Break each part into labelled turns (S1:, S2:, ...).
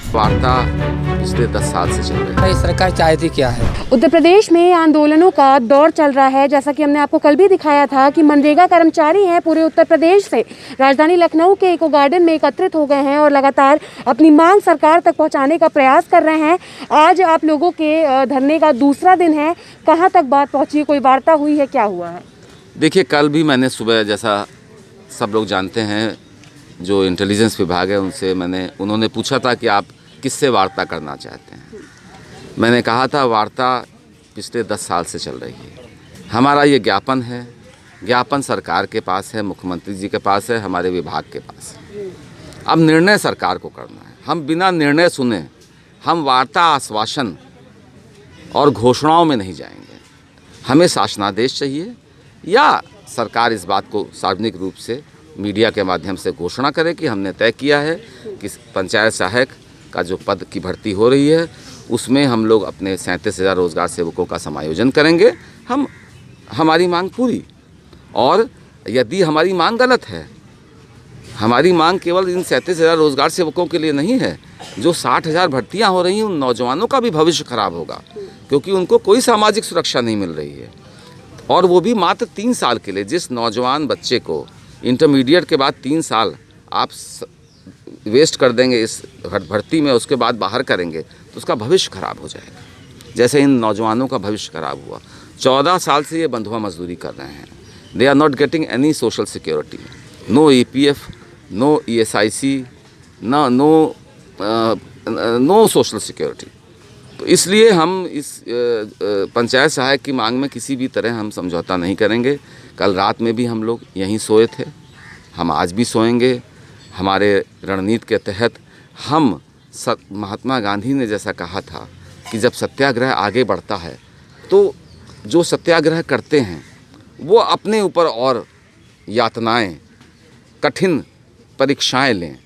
S1: वार्ता पिछले 10 साल से चल रही है।
S2: सरकार चाहती क्या है?
S3: उत्तर प्रदेश में आंदोलनों का दौर चल रहा है। जैसा कि हमने आपको कल भी दिखाया था कि मनरेगा कर्मचारी हैं पूरे उत्तर प्रदेश से राजधानी लखनऊ के इको गार्डन में एकत्रित हो गए हैं और लगातार अपनी मांग सरकार तक पहुंचाने का प्रयास कर रहे हैं। आज आप लोगों के धरने का दूसरा दिन है, कहां तक बात पहुंची, कोई वार्ता हुई है, क्या हुआ है?
S1: देखिए, कल भी मैंने सुबह, जैसा सब लोग जानते हैं, जो इंटेलिजेंस विभाग है उन्होंने पूछा था कि आप किससे वार्ता करना चाहते हैं। मैंने कहा था वार्ता पिछले 10 साल से चल रही है। हमारा ये ज्ञापन है, ज्ञापन सरकार के पास है, मुख्यमंत्री जी के पास है, हमारे विभाग के पास है। अब निर्णय सरकार को करना है। हम बिना निर्णय सुने हम वार्ता, आश्वासन और घोषणाओं में नहीं जाएंगे। हमें शासनादेश चाहिए या सरकार इस बात को सार्वजनिक रूप से मीडिया के माध्यम से घोषणा करे कि हमने तय किया है कि पंचायत सहायक का जो पद की भर्ती हो रही है उसमें हम लोग अपने 37,000 रोजगार सेवकों का समायोजन करेंगे। हमारी मांग पूरी, और यदि हमारी मांग गलत है, हमारी मांग केवल इन 37,000 रोजगार सेवकों के लिए नहीं है, जो 60,000 भर्तियां हो रही हैं उन नौजवानों का भी भविष्य खराब होगा, क्योंकि उनको कोई सामाजिक सुरक्षा नहीं मिल रही है, और वो भी मात्र 3 साल के लिए। जिस नौजवान बच्चे को इंटरमीडिएट के बाद 3 साल आप वेस्ट कर देंगे इस भर्ती में, उसके बाद बाहर करेंगे तो उसका भविष्य खराब हो जाएगा, जैसे इन नौजवानों का भविष्य खराब हुआ। 14 साल से ये बंधुआ मजदूरी कर रहे हैं। They are not getting any social security, no EPF, no ESIC, no social security. तो इसलिए हम इस पंचायत सहायक की मांग में किसी भी तरह हम समझौता नहीं करेंगे। कल रात में भी हम लोग यहीं सोए थे, हम आज भी सोएंगे। हमारे रणनीति के तहत हम महात्मा गांधी ने जैसा कहा था कि जब सत्याग्रह आगे बढ़ता है तो जो सत्याग्रह करते हैं वो अपने ऊपर और यातनाएं, कठिन परीक्षाएं लें,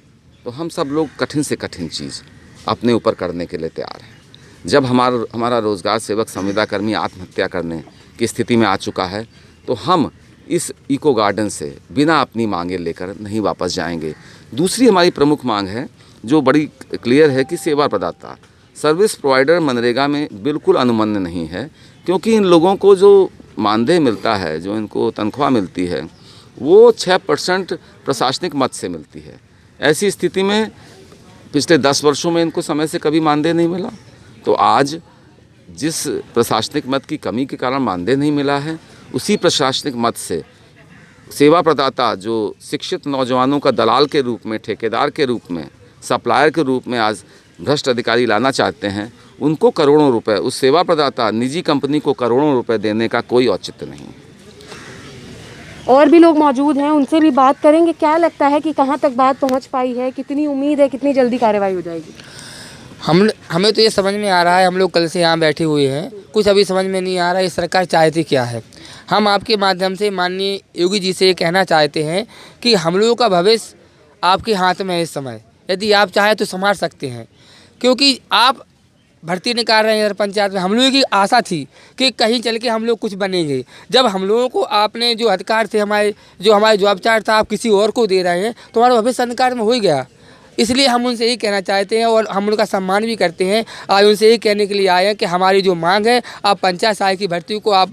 S1: तो हम सब लोग कठिन से कठिन चीज़ अपने ऊपर करने के लिए तैयार हैं। जब हमारा रोज़गार सेवक संविदा कर्मी आत्महत्या करने की स्थिति में आ चुका है तो हम इस इको गार्डन से बिना अपनी मांगें लेकर नहीं वापस जाएंगे। दूसरी हमारी प्रमुख मांग है जो बड़ी क्लियर है कि सेवा प्रदाता, सर्विस प्रोवाइडर मनरेगा में बिल्कुल अनुमन्य नहीं है, क्योंकि इन लोगों को जो मानदेय मिलता है, जो इनको तनख्वाह मिलती है, वो 6% प्रशासनिक मद से मिलती है। ऐसी स्थिति में पिछले 10 वर्षों में इनको समय से कभी मानदेय नहीं मिला। तो आज जिस प्रशासनिक मद की कमी के कारण मानदेय नहीं मिला है, उसी प्रशासनिक मद से सेवा प्रदाता जो शिक्षित नौजवानों का दलाल के रूप में, ठेकेदार के रूप में, सप्लायर के रूप में आज भ्रष्ट अधिकारी लाना चाहते हैं, उनको करोड़ों रुपए, उस सेवा प्रदाता निजी कंपनी को करोड़ों रुपए देने का कोई औचित्य नहीं है।
S3: और भी लोग मौजूद हैं, उनसे भी बात करेंगे। क्या लगता है कि कहां तक बात पहुंच पाई है, कितनी उम्मीद है, कितनी जल्दी कार्रवाई हो जाएगी?
S2: हमें तो ये समझ में आ रहा है, हम लोग कल से यहाँ बैठे हुए हैं, कुछ अभी समझ में नहीं आ रहा है ये सरकार चाहती क्या है। हम आपके माध्यम से माननीय योगी जी से ये कहना चाहते हैं कि हम लोगों का भविष्य आपके हाथ में है। इस समय यदि आप चाहें तो संभाल सकते हैं, क्योंकि आप भर्ती निकाल रहे हैं पंचायत में। हम लोगों की आशा थी कि कहीं चल के हम लोग कुछ बनेंगे। जब हम लोगों को आपने जो अधिकार थे, हमारे जो उपचार था, आप किसी और को दे रहे हैं तो हमारा भविष्य अंधकार में हो ही गया। इसलिए हम उनसे यही कहना चाहते हैं और हम उनका सम्मान भी करते हैं। आज उनसे यही कहने के लिए आए हैं कि हमारी जो मांग है, आप पंचायत सहायक की भर्ती को आप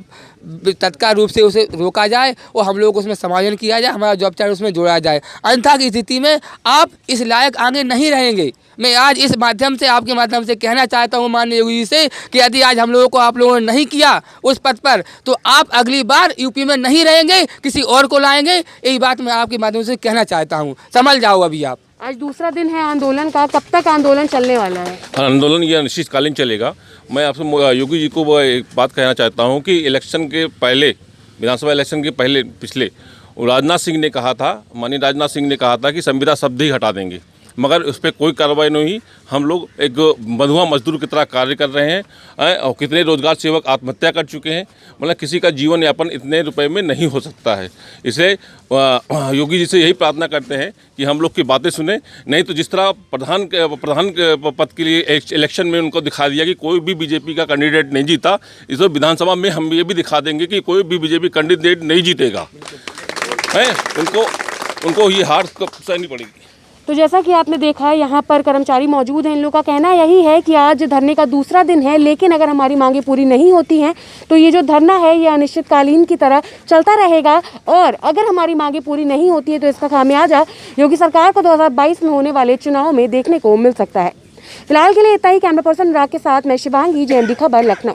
S2: तत्काल रूप से उसे रोका जाए और हम लोग उसमें समायोजन किया जाए, हमारा जॉब चार्ट उसमें जोड़ा जाए। अन्यथा की स्थिति में आप इस लायक आगे नहीं रहेंगे। मैं आज इस माध्यम से, आपके माध्यम से कहना चाहता हूँ माननीय योगी जी से कि यदि आज हम लोगों को आप लोगों ने नहीं किया उस पद पर, तो आप अगली बार यूपी में नहीं रहेंगे, किसी और को लाएंगे। यही बात मैं आपके माध्यम से कहना चाहता हूँ। समझ जाओ अभी आप।
S3: आज दूसरा दिन है आंदोलन का, कब तक आंदोलन चलने वाला है?
S4: आंदोलन ये अनिश्चितकालीन चलेगा। मैं आपसे योगी जी को एक बात कहना चाहता हूँ कि इलेक्शन के पहले, विधानसभा इलेक्शन के पहले पिछले राजनाथ सिंह ने कहा था, माननीय राजनाथ सिंह ने कहा था कि संविदा शब्द ही हटा देंगे, मगर उस पर कोई कार्रवाई नहीं हुई। हम लोग एक बंधुआ मजदूर की तरह कार्य कर रहे हैं और कितने रोजगार सेवक आत्महत्या कर चुके हैं। मतलब किसी का जीवन यापन इतने रुपए में नहीं हो सकता है। इसलिए योगी जी से यही प्रार्थना करते हैं कि हम लोग की बातें सुने, नहीं तो जिस तरह प्रधान के पद के लिए इलेक्शन में उनको दिखा दिया कि कोई भी बीजेपी का कैंडिडेट नहीं जीता, इस विधानसभा में हम ये भी दिखा देंगे कि कोई भी बीजेपी कैंडिडेट नहीं जीतेगा। है उनको ये हार सहनी पड़ेगी।
S3: तो जैसा कि आपने देखा यहाँ पर कर्मचारी मौजूद हैं, इन लोगों का कहना यही है कि आज धरने का दूसरा दिन है, लेकिन अगर हमारी मांगें पूरी नहीं होती हैं तो ये जो धरना है ये अनिश्चितकालीन की तरह चलता रहेगा। और अगर हमारी मांगें पूरी नहीं होती है तो इसका खामियाजा योगी सरकार को 2022 में होने वाले चुनाव में देखने को मिल सकता है। फिलहाल के लिए इतना ही। कैमरा पर्सन अनुराग के साथ मैं शिवांगी, JMD खबर, लखनऊ।